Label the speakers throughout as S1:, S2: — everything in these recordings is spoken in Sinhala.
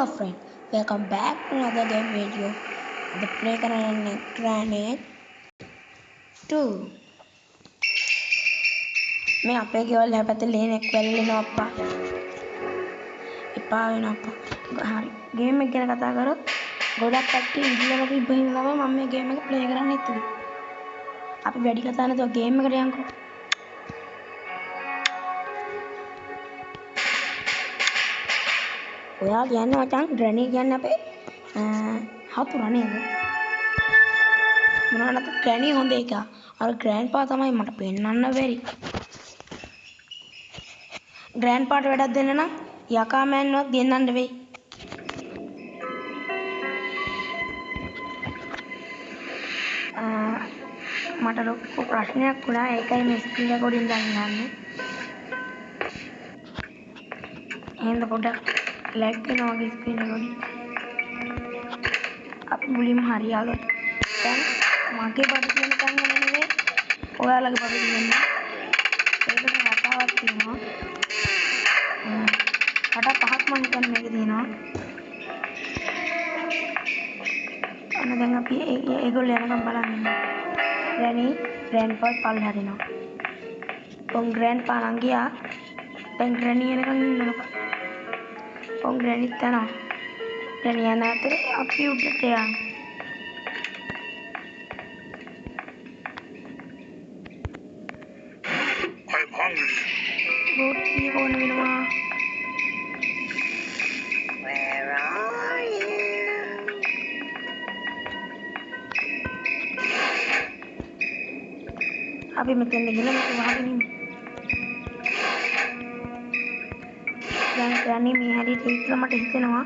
S1: Hello friend, welcome back to another game video. The play Granite 2. मैं आपे केवल यहाँ पे लेने क्वेल लेना अपा इप्पा लेना अपा हाँ गेम में क्या कथा करो गोड़ा कट्टी इंडिया का भी बहन लगा मम्मी गेम में प्ले करने तो आप बैठी कथा ना तो गेम में करें हमको यार जानना मचान ड्रेनी जानना पे हाँ पुराने हैं मुनाना तो ग्रैनी होंगे क्या और ग्रैंडपा तमाही मट पेन्नन्न वेरी ग्रैंडपाට වැඩක් දෙන්න නම් යකා මෑන්වත් ගෙන්නන්න වෙයි මට ලොකු ප්‍රශ්නයක් වුණා ඒකයි මේ ස්ක්‍රීන් රෙකෝඩින් දාන්න යන්නේ එහෙනම් පොඩ්ඩක් ලැග් වෙනවා වගේ ස්ක්‍රීන් රෙකෝඩින් අපි මුලින්ම හරියාගමු දැන් මගේ බඩ කියන තැන නෙමෙයි ඔයාලගේ බඩ කියන්නේ ඒකට කතාවක් තියෙනවා කට පහක් මම හිතන්නේ මේකේ තියෙනවා අන්න දැන් අපි ඒගොල්ලෝ යනකම් බලන්න ග්‍රැනි ග්‍රෑන්ඩ්පා පල්ලෙහා දෙනවා ඔන් ග්‍රෑන්ඩ්පා නම් ගියා දැන් ග්‍රැනි එනකම් ඉන්නකම් ඔන් ග්‍රැනිත් යනවා ග්‍රැනි යන අතරේ අපි උඩට යනවා I'm hungry. Roti ඕන වෙනවා Where are you? අපි මෙතෙන් ගිහලා මේක වහගෙන ඉමු. දැන් මේ හැටි ඉස්සලා මට හිතෙනවා.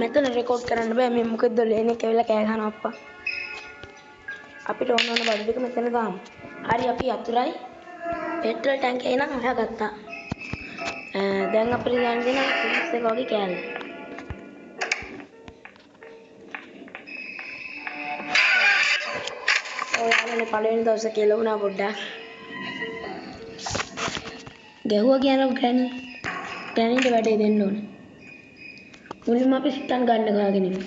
S1: මෙතන රෙකෝඩ් කරන්න බෑ මේ මොකද ලේනේ කියලා කෑ ගහනවා අප්පා. අපිට ඕන ඕන බඩු ටික මෙතන දාමු. හරි අපි අතුරයි පෙට්‍රල් ටැංක් එක නම් හොයාගත්තා. දැන් අපිට ගන්න දෙන පිලිස් එක වගේ කෑල්ල. ඔයාලනේ පළවෙනි දවසේ කියලා වුණා පොඩ්ඩක්. ගැහුවා කියන ග්‍රැනිට වැඩේ දෙන්න ඕනේ. මුලින්ම අපි සිටන් ගන්න ගාගෙන ඉමු.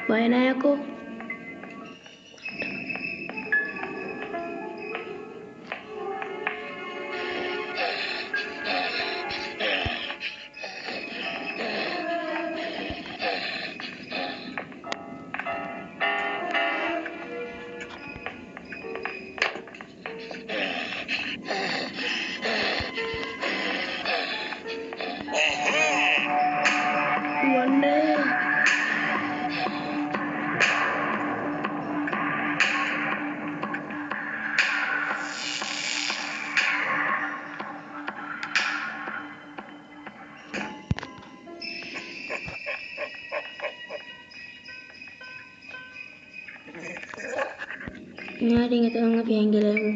S1: Bye na ako. Nyari ito ang pihanggilan mo.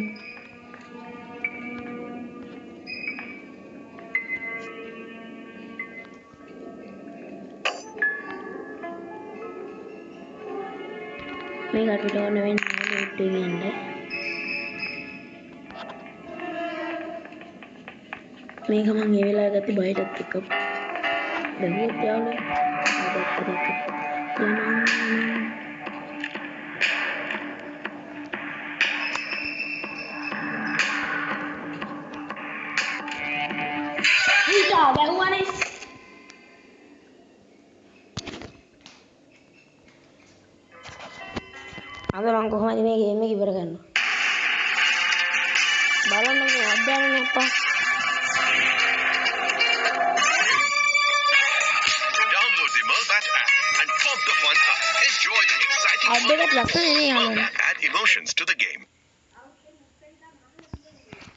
S1: May kapit ako namin nilipigyan deh. May kamang iwala agad bayad at tikap. Dahil yaw na. Agad tikap. ගැහුවනේ අද මම කොහොමද මේ ගේම් එක ඉවර කරන්නේ බලන්නකෝ අධ්‍යයනය අප්පා
S2: Download the Merlbat app and pump the fun up. Enjoy the exciting
S1: Merlbat
S2: add emotions to the game.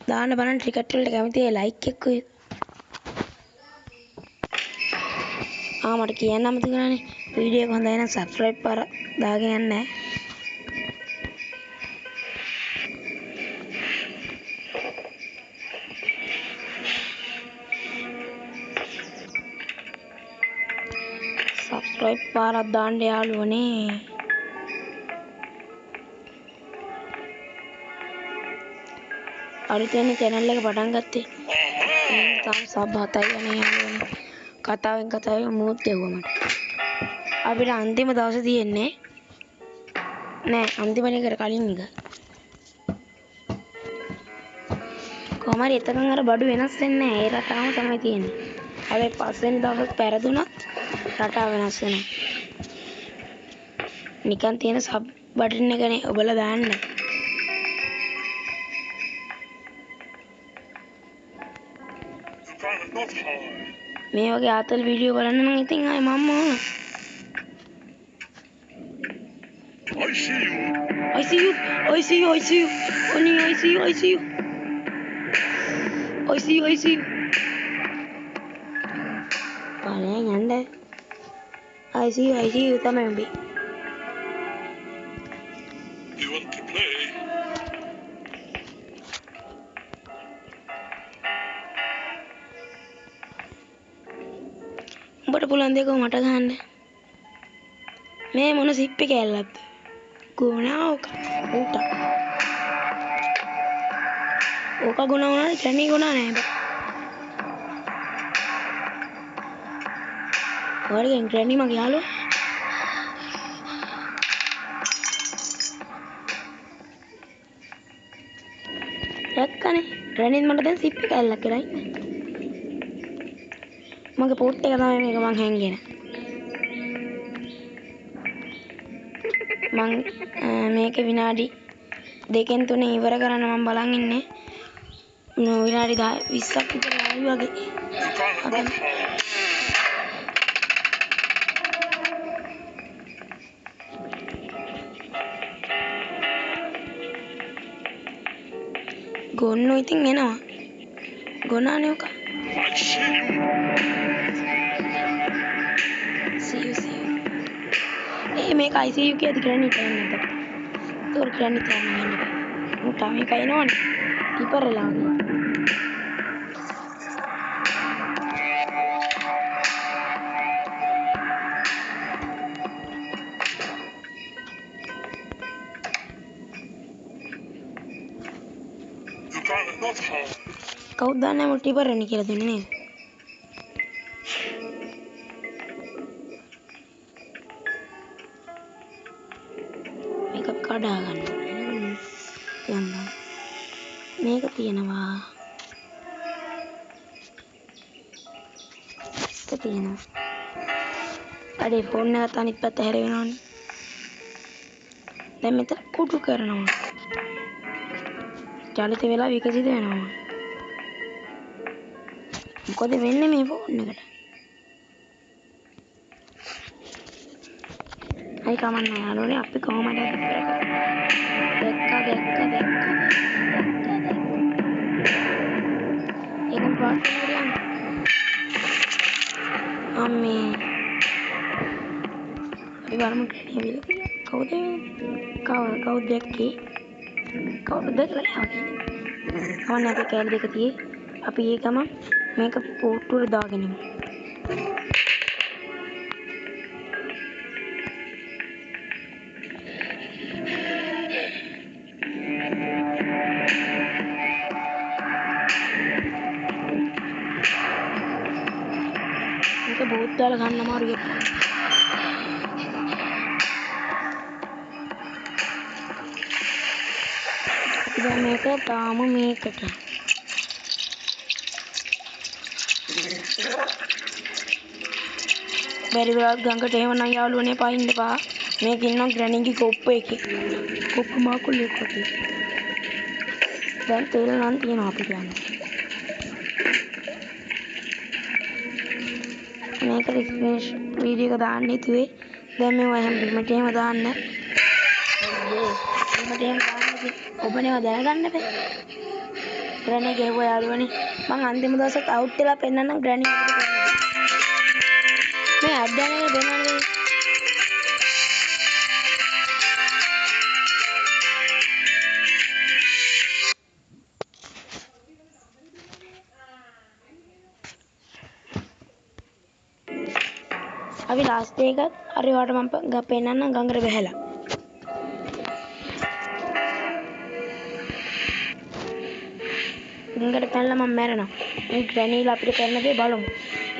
S1: දාන්න බලන්න ටිකට් වලට කැමතියි ලයික් එක්කුයි මට කියන්න අමතක වුණානේ වීඩියෝ එක හොඳයි නම් සබ්ස්ක්‍රයිබ් කර දාගෙන යන්න subscribe පාරක් දාන්න යාළුවනේ. අලුතෙන් channel එක පටන් ගත්තේ. තාම sub 7යි යන්නේ යාළුවනේ. කතාවෙන් මූත් දෙවුවා මට. අපිට අන්තිම දවසේ තියෙන්නේ නෑ අන්තිම එකට කලින් එක. කොහමද එතකන් අර බඩු වෙනස් වෙන්නේ නෑ. ඒ රටාවම තමයි තියෙන්නේ. හැබැයි පස්වෙනි දවස් පෙරදුනත් රටාව වෙනස් වෙනවා. නිකන් තියෙන සබ් බටන් එකනේ ඔබලා දාන්න. මේ වගේ ආතල් වීඩියෝ බලන්න නම් ඉතින් ආයේ මම්ම ඕන. I see you. Oni I see you. Paling anda. I see you තමයි උඹේ.
S2: You want to play?
S1: උඹට පුළුවන් දෙක මට ගහන්න. මේ මොන සිප් එක ඇල්ලක්ද? ගුණාවක උට. ඕක ගුණා වුණාට ජැනි ගුණා නෑ බෑ. ඔයාලගෙන් ග්‍රැනි මගේ යාළුවා. දැක්කනේ ග්‍රැනිත් මට දැන් සිප් එක ඇල්ලක් කියලා ඉන්නේ. මගේ පෝට් එක තමයි මේක මං හැංගෙන. මං මේක විනාඩි 2කින් 3 ඉවර කරන්න මම බලන් ඉන්නේ. විනාඩි 20ක් විතර ආවි වගේ. ගොන්නු ඉතින් එනවා. ගොනානේ ඔක. See you. මේක ICU කියද ග්‍රැනි තේන්නේ නැත. ඒක ග්‍රැනි තේන්නේ නැහැ. උට මේක එනවනේ. ඉපරලා වගේ. කවුද දන්නේ මට ඉපරන්නේ කියලා දෙන්නේ නේද? මේක කඩා ගන්න ඕනේ. මේක තියෙනවා. ඒක තියෙනවා. අඩේ ෆෝන් එකත් අනිත් පැත්ත හැරෙනවනේ. දැන් මෙතන කුඩු කරනවා. ජලිත වෙලා විකසිත වෙනවා. මොකද වෙන්නේ මේ ෆෝන් එකට? අයි කමන්නේ යාළුවනේ අපි කොහොමද දැක්කා. ඒකම පාස් කරගන්න. අම්මේ. අපි බලමු කවුද දැක්කේ? කවුද දැක්ලා යන්නේ? කවන්න අපි කැල දෙක තියේ. අපි ඒ ගම මේක පොට්ටුවට දාගෙන ඉමු. මේක බෝත් දාලා ගන්න අමාරුයි. දැන් මේක තාම මේකට බැරි වෙලාවත් ගඟට එහෙම නම් යාළුවනේ පයින්න එපා. මේක ඉන්නවා ග්‍රැනිගේ කොප්ප එකේ. කොප්ප මාකුල්ලෙක් වගේ. දැන් තෙල් නම් තියෙනවා අපි කියන්නේ. මේක රිස්ක්‍රේෂ් වීඩියෝ එක දාන්න හිතුවේ. දැන් මේවා එහෙම බිමට එහෙම දාන්න. බිමට එහෙම දාන්න ඔබනේවා දැනගන්න බෑ. ග්‍රැනි ගෙවුවා යාළුවනේ. මං අන්තිම දවසත් අවුට් වෙලා පෙන්නන්නම් ග්‍රැනි මොකද කරන්නේ. මේ අඩ්ඩාන එක පෙන්නන්නේ. අපි ලාස්ට් එකත් අර වට මම පෙන්නන්නම් ගඟට බහැලා. ගඟට පැනලා මම මැරෙනවා. මේ ග්‍රැනීලා අපිට කරන දේ බලමු.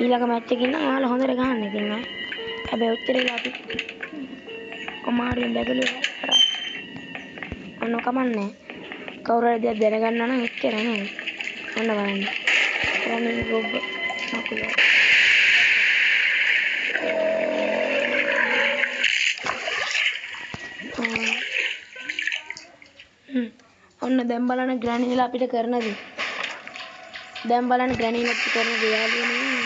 S1: ඊළඟ මැච් එකකින් නම් ඔයාලා හොඳට ගහන්න ඉතින් ආ. හැබැයි ඔච්චර අපි කොමාරියෙන් බැගලුවා. ඔන්න කමන්නේ. කවුරු හරි දෙයක් දැනගන්නවා නම් එච්චර නේද? ඔන්න බලන්න. ග්‍රැනී රොබ් නකුල. ඔන්න දැන් බලන්න ග්‍රැනීලා අපිට කරන දේ. දැන් බලන්න ග්‍රැනීලා අපිට කරන දේ යාළුවනේ.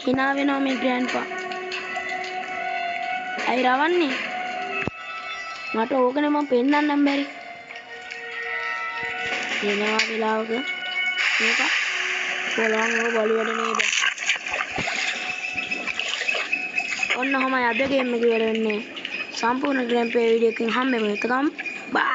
S1: hina වෙනවා මේ ග්‍රෑන්ඩ්පා. ඇයි රවන්නේ? මට ඕකනේ මම පෙන්නන්නම් බැරි. එනවා වෙලාවක මේක පොළොන් ඔය බලු වැඩ නේද? ඔන්න ඔහමයි අද ගේම් එක ඉවර වෙන්නේ. සම්පූර්ණ ගේම් ප්ලේ වීඩියෝ එකකින් හම්බෙමු. එතකම් බයි.